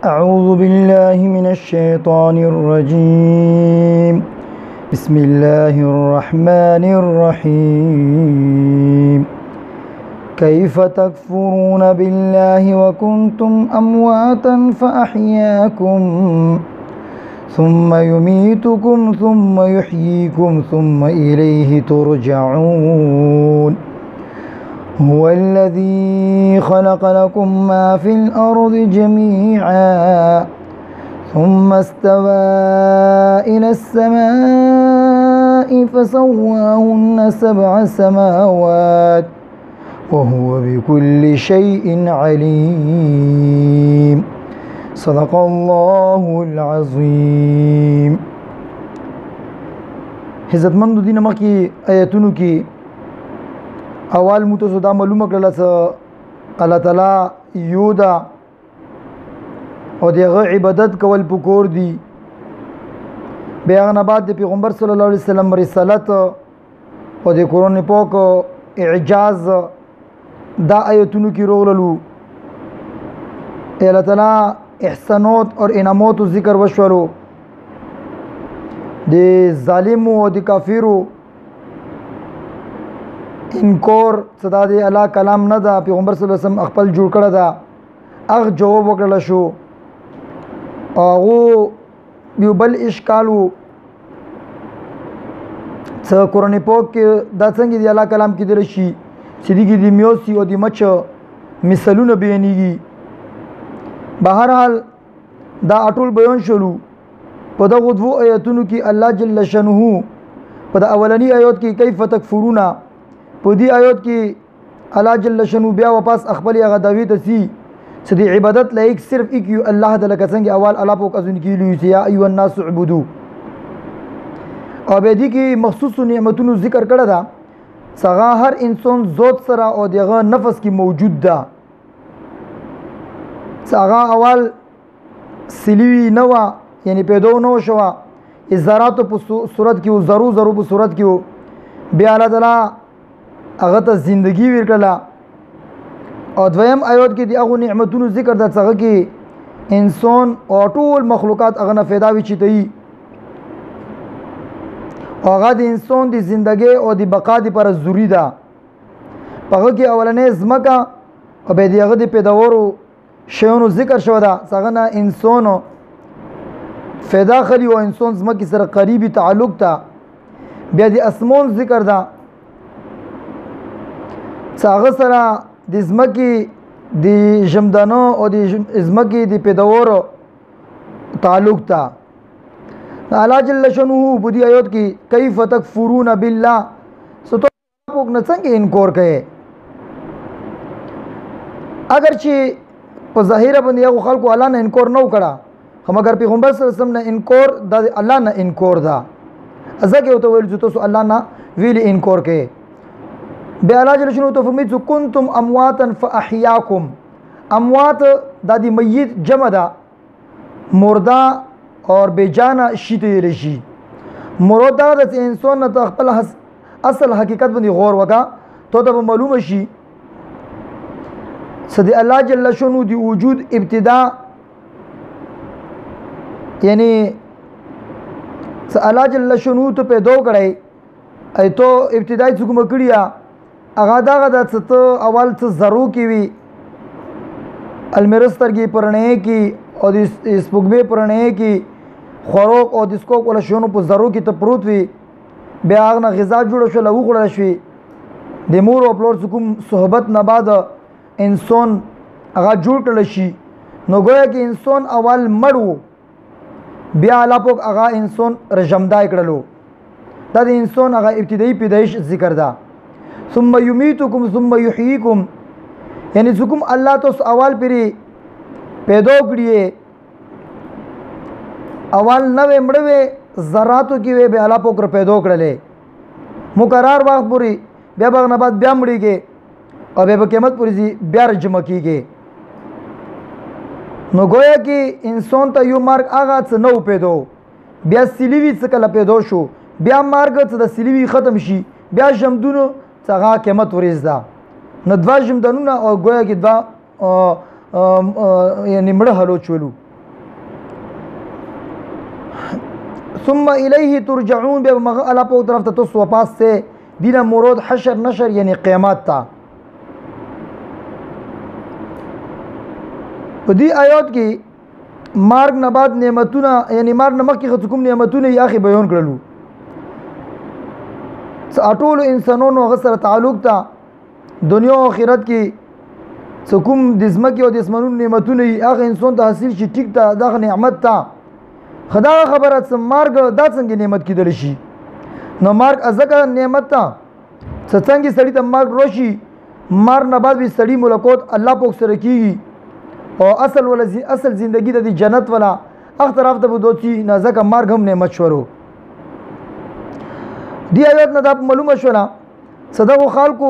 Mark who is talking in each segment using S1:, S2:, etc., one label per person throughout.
S1: أعوذ بالله من الشيطان الرجيم بسم الله الرحمن الرحيم كيف تكفرون بالله وكنتم أمواتا فأحياكم ثم يميتكم ثم يحييكم ثم إليه ترجعون هو الذي خلق لكم ما في الأرض جميعا ثم استوى إلى السماء فسواهن 7 سماوات وهو بكل شيء عليم صدق الله العظيم. عزتمند دین مکی آیتونو کی اول متوسو دا معلومه کړل چې الله تعالی یو دا او دغه عبادت کول پکور دی. بیا نه بعد د پیغمبر صلی الله علیه وسلم رسالت او د قرآن پاک اعجاز دا آیتونو کی روللو. الله تعالی احسانات اور انعامات ذکر وشولو د ظالمو او د کافرو انکور صدا دی الله کلام نه دا پیغمبر صلی الله علیه وسلم خپل جوړ کړه دا اغه جواب وکړل شو او یو بل اشکالو څه قرآن پاک کې دا څنګه دی الله کلام کې درشي سړي کې دی میوسی او دی مچ مثالونه بیانېږي. بهرحال دا اټول بیان شولو په دغه دوه آیاتونو کې الله جل شانه په د اولنی آیات کې کیف تکفرون په دې آیات کې الله جل شانه بیا واپس خپل هغه داوی ته سي چې د عبادت لایق صرف یو الله د لکه څنګه اول الله په اذن کې لوي یا ایو الناس عبدو او به دې کې مخصوص نعمتونو ذکر کړه دا څنګه هر انسان ذات سره او دغه نفس کې موجود ده. څنګه اول سلیوی نوا یعنی پیدا نو شوا ذرات په صورت کې او ضرور په صورت کې بیا الله تعالی هغه ته زندگی ورکړه. او دویم آیات کې دی هغه نعمتونو ذکر د څنګه کې انسان او ټول مخلوقات هغه نه फायदा وي چي هغه د انسان د زندګۍ او د بقا لپاره ضروری ده. هغه کې اولنې زمکه او به دغه د پیداورو شیونو ذکر شو ده څنګه نه انسان फायदा خلی او انسان زمکه سره قریبی تعلق ده. بیا د اسمان ذکر ده څنګه سره د زمکه د جمدانو او د زمکه د پیداورو تعلق ده. الله جل شانه په دې آیات کې کیف تکفرون بالله ستو پوک نه څنګه انکار کوي. اگر چې په ظاهر باندې یو خلکو الله نه انکار نه وکړه خو مگر پیغمبر صلی الله علیه وسلم نه انکار د الله نه انکار ده ازګه او ته ویل چې تاسو الله نه ویل انکار کوي. بیا الله جل شانه ته فرمایي چې کنتم امواتا فاحیاکم. اموات د دې میت جمع ده مرده اور بیجانا شیته لشي. مراد دا د انسان نه خپل اصل حقیقت باندې غور وکا ته ته معلومه شي صدی الله جل شانه دی وجود ابتدا یعنی الله جل شانه ته پیدا کړی ایتو ابتدای څوک مکړیا هغه دغه د څه اول څه ضرور کی وی المرسترګي پرنه کی او د سپوږمۍ پرنه کی خوراک او د سکو کول شونو په ضرور کې ته پروت وي. بیا هغه غذا جوړ شو لو خړل شي د مور او پلور کوم صحبت نه بعد انسان هغه جوړ کړل شي. نو ګویا کې انسان اول مړو بیا الله پاک هغه انسان رجمدای کړلو. دا د انسان هغه ابتدایي پیدایش ذکر ده. ثم یمیتکم ثم یحییکم یعنی څوک الله تاسو اول پیری پیدا کړی اول نوې مړوي ذراتو کې به الله پاک پیدا کړلې مقرر وخت پوری بیا به نه بعد بیا مړیږي او به قیامت پوری بیا جمع کیږي. نو گویا کې انسان ته یو مرګ هغه څه نو پیدا بیا سلیوی څه کله پیدا شو بیا مرګ څه د سلیوی ختم شي بیا جمدونو څنګه قیامت ورځ ده. نو دوا جمدنونه او گویا کې دوا یعنی مړه حلو چولو ثم الیه ترجعون بیا مغه الله په طرف ته تاسو واپس سے دینه مراد حشر نشر یعنی قیامت تا. په دې آیات کې مارګ نه بعد نعمتونه یعنی مارګ نه مخکې کوم نعمتونه یې اخی بیان کړلو ټول انسانانو هغه سره تعلق تا دنیا او آخرت کې کوم د ځمکې او د اسمانونو نعمتونه یې هغه انسان ته حاصل شي ټیک ته دغه نعمت تا خدا خبره مارګ دا څنګه نعمت کېدل شي نو مارګ ازګه نعمت تا څنګه سړی ته مارګ روشي مار نه بعد به سړی ملکوت الله پاک سره کیږي او اصل زندگی د جنت ولا اخ طرف ته بدوتی نه ځکه مارګ هم نعمت شورو دی آیات نه دا معلومه شولا صدقو خلکو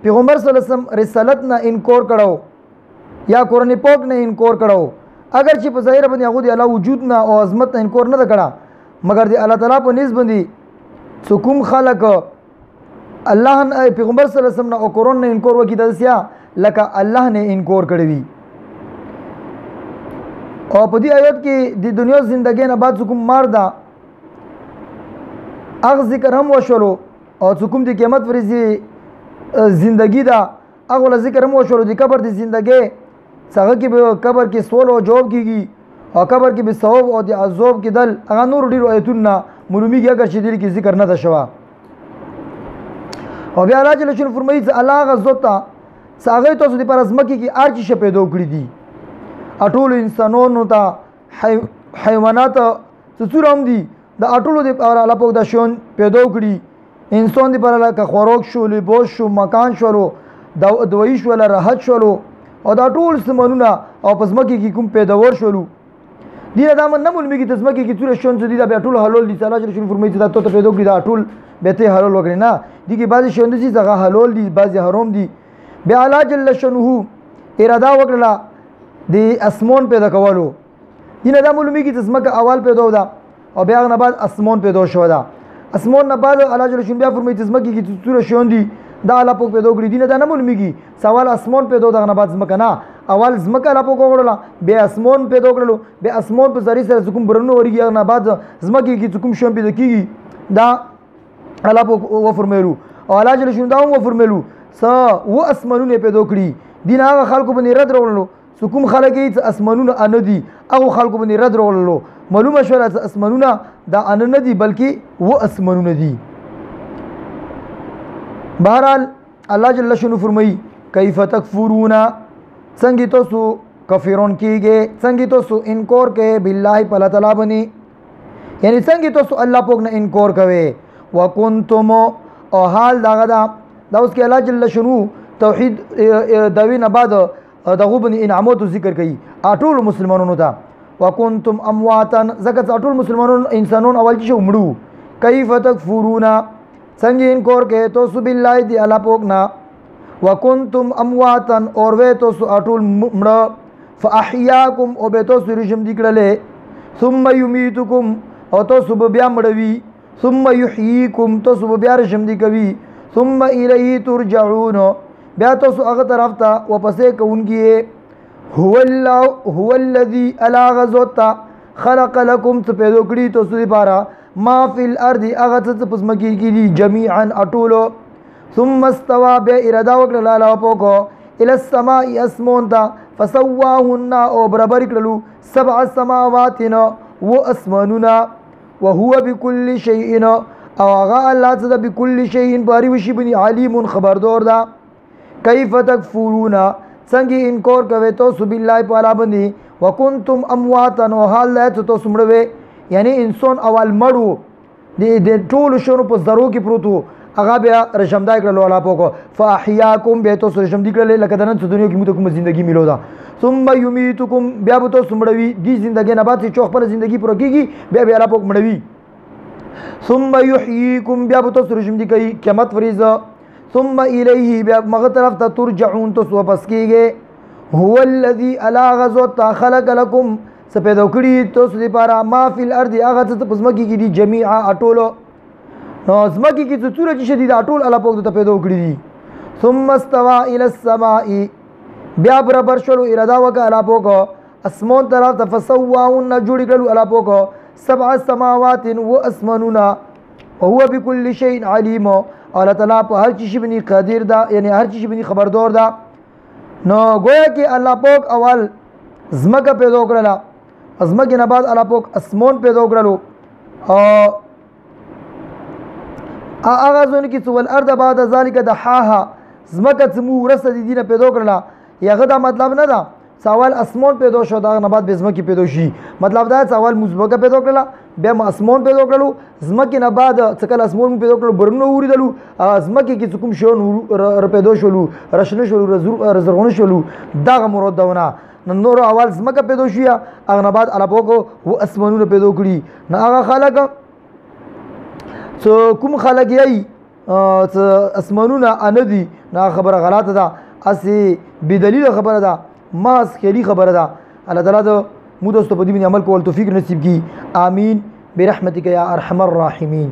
S1: پیغمبر صلی الله علیه وسلم رسالت نه انکار کړو یا قرآن پاک نه انکار کړو اگر چې په ظاهر باندې هغه د الله وجود نه او عظمت نه انکار نه کړه مگر د الله تعالی په نسبت باندې څوک خلق الله پیغمبر صلی الله علیه وسلم او قرآن نه انکار وکړي داسیا لکه الله نه انکار کړی او په دې آیات کې د دنیا ژوندۍ نه بعد څوک مار دا اغه ذکر هم وشولو او څوک د قیامت ورځې زندگی دا اغه ذکر هم وشولو د قبر د زندگی څنګه کې به قبر کې سوال او جواب کیږي او قبر کې به ثواب او د عذاب کې دل هغه نور ډیر آیتونه معلومیږي اگر چې دې کې ذکر نه ده شوا او بیا الله جل شانه فرمایي چې الله غزوتا څنګه تاسو د پر ازمکه کې ارچ شه پیدا کړی دي اټول انسانونو ته حیوانات څو رام دي د اټولو د پر الله پاک د شون پیدا کړی انسان د پر الله کا خوراک شو لباس شو مکان شو دوی شو له راحت شو او دا ټول سمونونه او پزمکه کې کوم پیداور شولو دی دا من نه مولمي کې تزمکه کې ټول شون دي دا به ټول حلول دي الله جل شانه فرمایي دا ته پیدا کړی دا ټول به ته حلول وکړي نه دي کې بعضی شون دي څنګه حلول دي بعضی حرام دي به الله جل شانه اراده وکړه د اسمان پیدا کولو دینه دا مولمي کې تزمکه اول پیدا ودا او بیا نه بعد اسمان پیدا شو دا اسمان نه بعد الله جل شانه بیا فرمایي تزمکه کې ټول شون دي دا الله پاک پیدا کړی دینه دا نه مولمیږي سوال اسمان پیدا دغه بعد زمکه نه اول زمکه الله پاک وګړل به اسمان پیدا کړلو به اسمان په ذری سره کوم برنو ورګي نه بعد زمکه کې کوم شوم پیدا کیږي دا الله پاک و فرمایلو او الله جل شانه دا و فرمایلو س و اسمانونه پیدا کړی دین هغه خلکو باندې رد راوړلو کوم خلک یې اسمانونه ان دي هغه خلکو باندې رد راوړلو معلومه شوه اسمانونه دا ان نه دي بلکې و اسمانونه دي بہرحال الله جل شانه فرمایي کیف تکفرون څنګه تاسو کافرون کیږئ څنګه تاسو انکار کوئ بالله په الله تعالی باندې یعنی څنګه تاسو الله پاک نه انکار کوئ وکنتم او حال دغه دا اوس کې الله جل شانه توحید دوی نه بعد دغه باندې انعامات ذکر کوي ټول مسلمانانو ته وکنتم امواتا زکه ټول مسلمانانو انسانون اول چې مړو کیف تکفرون څنګه انکار کوي تاسو بالله دی الله پاک نه وکنتم امواتا اور وې تاسو اټول مړه فاحیاکم او به تاسو رجم دی کړلې ثم یمیتکم او تاسو بیا مړوي ثم یحییکم تاسو بیا رجم دی کوي ثم الیه ترجعون بیا تاسو هغه طرف ته واپسې کوونکی هو الذی الا غزوتا خلق لكم پیدا کړی تاسو لپاره ما فی الارض اغه څه پسمکی کی دي جميعا اټولو ثم استوى باراده وکړه لاله پوکو الى السماء اسمون تا فسواهن او برابر کړلو سبع سماوات و اسماننا وهو بكل شيء او هغه الله څه بكل شيء باری وشي بني علیم خبردار دا کیف تکفرون څنګه انکار کوي تاسو بالله په اړه باندې وکنتم امواتا او حال ته تاسو مړوي یعنی انسان اول مړو د ټول شنو په زرو کې پروتو هغه بیا رشمدای کړلو الله پوکو فاحیاکم به تاسو رشمدی کړل لکه د نن دنیا کې موږ کوم ژوندۍ ملو دا ثم یمیتکم بیا به تاسو مړوي دی ژوندۍ نه بعد چې خپل ژوندۍ پوره کیږي بیا الله پوک مړوي ثم یحییکم بیا به تاسو رشمدی کوي قیامت فریضه ثم الیه بیا مغه طرف ته ترجعون تاسو واپس کیږئ هو الذی الا غزوت خلق لكم سپیدو کړي تاسو لپاره ما فی الارض هغه څه پزمکی کې دي جميعا اټولو نو زمکی کې څه چې شدید اټول الله پاک ته پیدا کړی دي ثم استوى الى السماء بیا برابر شلو اراده وکړه الله پاک اسمان طرف ته فسواهن جوړ کړو الله پاک سبع سماوات و اسمانونه وهو بكل شيء علیم. او الله تعالی په هر چیز باندې قادر ده، یعنی هر چیز باندې خبردار ده. نو گویا کې الله پاک اول زمکه پیدا کړله، زمکه نه بعد الله پاک اسمان پیدا کړلو، او هغه ځونه کې څو الارض بعد ذلك دحاها، زمکه څمو ورسته دي نه پیدا کړله. یغه دا مطلب نه ده سوال اسمان پیدا شو دا نه بعد به زمکه پیدا شي، مطلب دا سوال مزمکه پیدا کړله بیا اسمان پیدا کړلو، زمکه نه بعد څکل اسمان پیدا کړلو برنو وریدلو، زمکه کې کوم شو نور پیدا شولو، رشنه شولو، رزرغونه شولو، دا مراد دونه نور اول زمکه پیدا شویا، هغه نه بعد الله پاک و اسمانونه پیدا کړی. نه هغه خلق کوم خلق یی اسمانونه ان دي، نه خبره غلطه ده، اسی بدلیل خبره ده، ماس خیلی خبره ده. الله تعالی د مو دوستو په دې باندې عمل کول توفیق نصیب کی. آمین برحمتک یا ارحم الراحمین.